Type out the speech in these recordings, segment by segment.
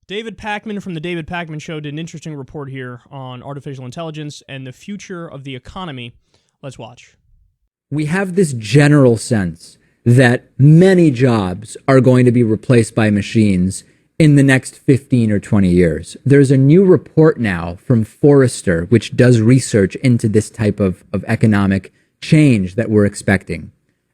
David Pakman from The David Pakman Show did an interesting report here on artificial intelligence and the future of the economy. Let's watch. We have this general sense that many jobs are going to be replaced by machines in the next 15 or 20 years. There's a new report now from Forrester, which does research into this type of economic change that we're expecting.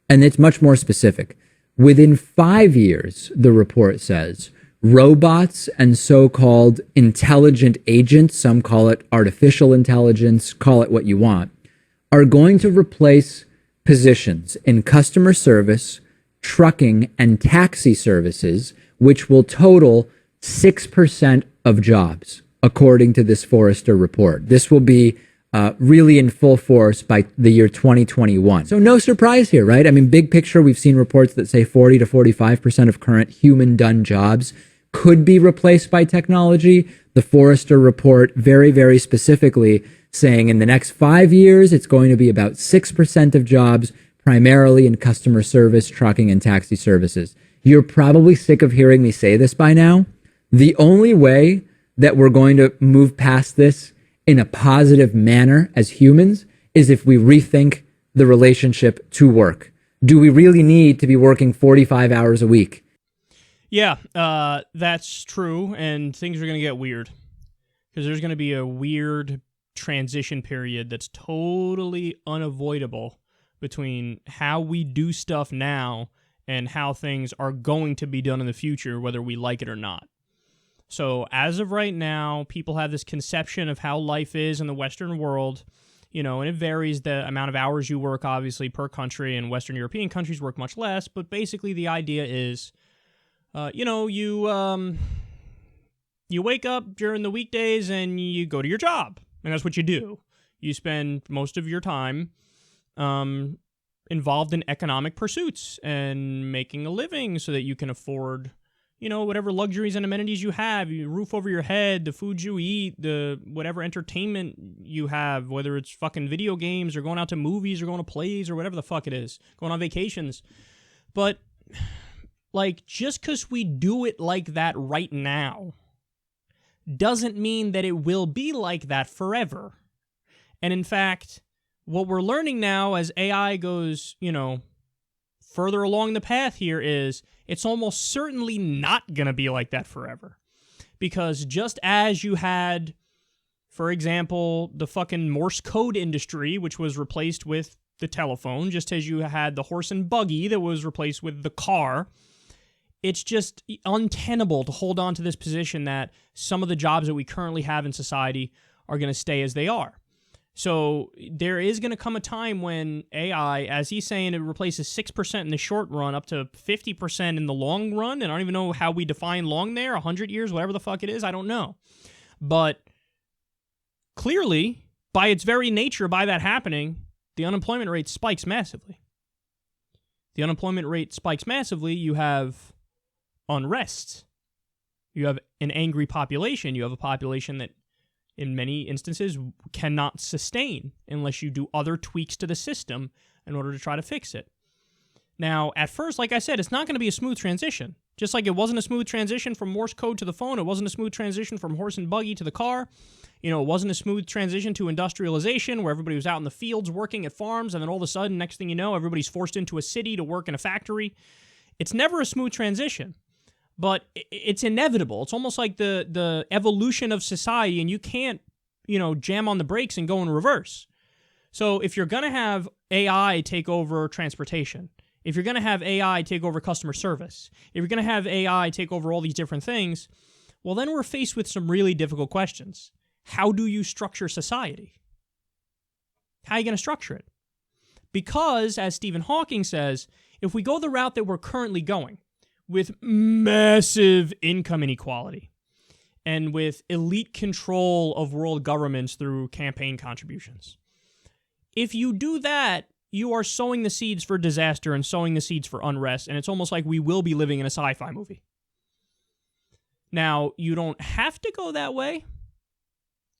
And it's much more specific. Within 5 years, the report says, robots and so-called intelligent agents, some call it artificial intelligence, call it what you want, are going to replace positions in customer service, trucking, and taxi services, which will total 6% of jobs, according to this Forrester report. This will be really in full force by the year 2021. So no surprise here, right? I mean, big picture, we've seen reports that say 40 to 45% of current human-done jobs could be replaced by technology. The Forrester report very, very specifically saying in the next 5 years, it's going to be about 6% of jobs, primarily in customer service, trucking, and taxi services. You're probably sick of hearing me say this by now. The only way that we're going to move past this in a positive manner as humans is if we rethink the relationship to work. Do we really need to be working 45 hours a week? Yeah, that's true, and things are going to get weird because there's going to be a weird transition period that's totally unavoidable between how we do stuff now and how things are going to be done in the future, whether we like it or not. So as of right now, people have this conception of how life is in the Western world, and it varies the amount of hours you work, obviously, per country, and Western European countries work much less, but basically the idea is you wake up during the weekdays and you go to your job, and that's what you do. You spend most of your time involved in economic pursuits and making a living so that you can afford, whatever luxuries and amenities you have, your roof over your head, the food you eat, the whatever entertainment you have, whether it's fucking video games or going out to movies or going to plays or whatever the fuck it is, going on vacations. But just because we do it like that right now doesn't mean that it will be like that forever. And in fact, what we're learning now as AI goes, further along the path here is it's almost certainly not going to be like that forever. Because just as you had, for example, the fucking Morse code industry, which was replaced with the telephone, just as you had the horse and buggy that was replaced with the car, it's just untenable to hold on to this position that some of the jobs that we currently have in society are going to stay as they are. So there is going to come a time when AI, as he's saying, it replaces 6% in the short run, up to 50% in the long run. And I don't even know how we define long there, 100 years, whatever the fuck it is, I don't know. But clearly, by its very nature, by that happening, the unemployment rate spikes massively. The unemployment rate spikes massively. You have unrest. You have an angry population. You have a population that in many instances cannot sustain unless you do other tweaks to the system in order to try to fix it. Now, at first, like I said, it's not going to be a smooth transition. Just like it wasn't a smooth transition from Morse code to the phone, it wasn't a smooth transition from horse and buggy to the car. It wasn't a smooth transition to industrialization where everybody was out in the fields working at farms, and then all of a sudden, next thing you know, everybody's forced into a city to work in a factory. It's never a smooth transition. But it's inevitable. It's almost like the evolution of society, and you can't, jam on the brakes and go in reverse. So if you're going to have AI take over transportation, if you're going to have AI take over customer service, if you're going to have AI take over all these different things, well, then we're faced with some really difficult questions. How do you structure society? How are you going to structure it? Because, as Stephen Hawking says, if we go the route that we're currently going, with massive income inequality and with elite control of world governments through campaign contributions. If you do that, you are sowing the seeds for disaster and sowing the seeds for unrest, and it's almost like we will be living in a sci-fi movie. Now, you don't have to go that way.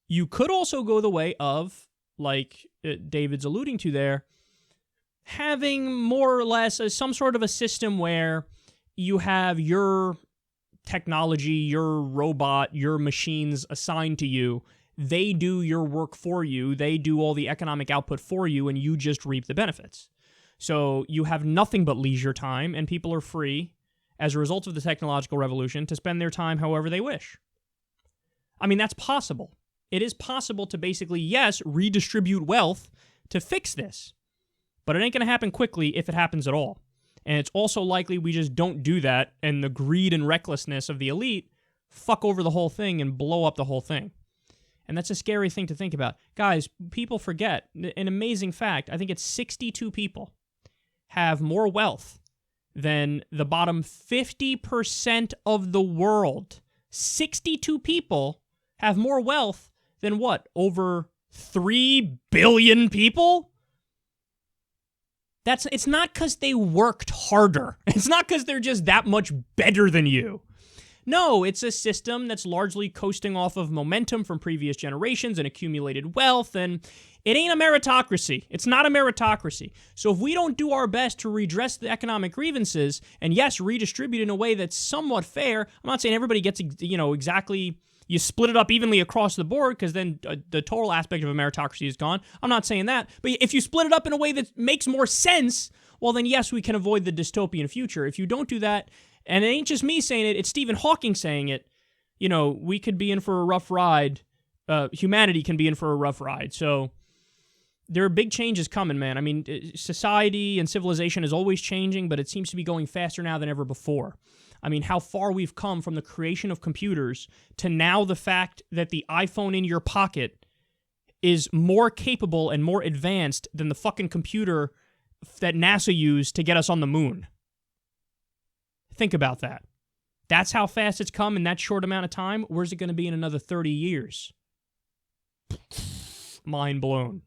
You could also go the way of, like David's alluding to there, having more or less some sort of a system where you have your technology, your robot, your machines assigned to you. They do your work for you. They do all the economic output for you, and you just reap the benefits. So you have nothing but leisure time, and people are free, as a result of the technological revolution, to spend their time however they wish. I mean, that's possible. It is possible to basically, yes, redistribute wealth to fix this. But it ain't going to happen quickly if it happens at all. And it's also likely we just don't do that, and the greed and recklessness of the elite fuck over the whole thing and blow up the whole thing. And that's a scary thing to think about. Guys, people forget an amazing fact. I think it's 62 people have more wealth than the bottom 50% of the world. 62 people have more wealth than what? Over 3 billion people? It's not because they worked harder. It's not because they're just that much better than you. No, it's a system that's largely coasting off of momentum from previous generations and accumulated wealth, and it ain't a meritocracy. It's not a meritocracy. So if we don't do our best to redress the economic grievances, and yes, redistribute in a way that's somewhat fair, I'm not saying everybody gets, exactly, you split it up evenly across the board, because then the total aspect of a meritocracy is gone. I'm not saying that. But if you split it up in a way that makes more sense, well then yes, we can avoid the dystopian future. If you don't do that, and it ain't just me saying it, it's Stephen Hawking saying it, we could be in for a rough ride. Humanity can be in for a rough ride. So there are big changes coming, man. I mean, society and civilization is always changing, but it seems to be going faster now than ever before. I mean, how far we've come from the creation of computers to now the fact that the iPhone in your pocket is more capable and more advanced than the fucking computer that NASA used to get us on the moon. Think about that. That's how fast it's come in that short amount of time. Where's it going to be in another 30 years? Mind blown.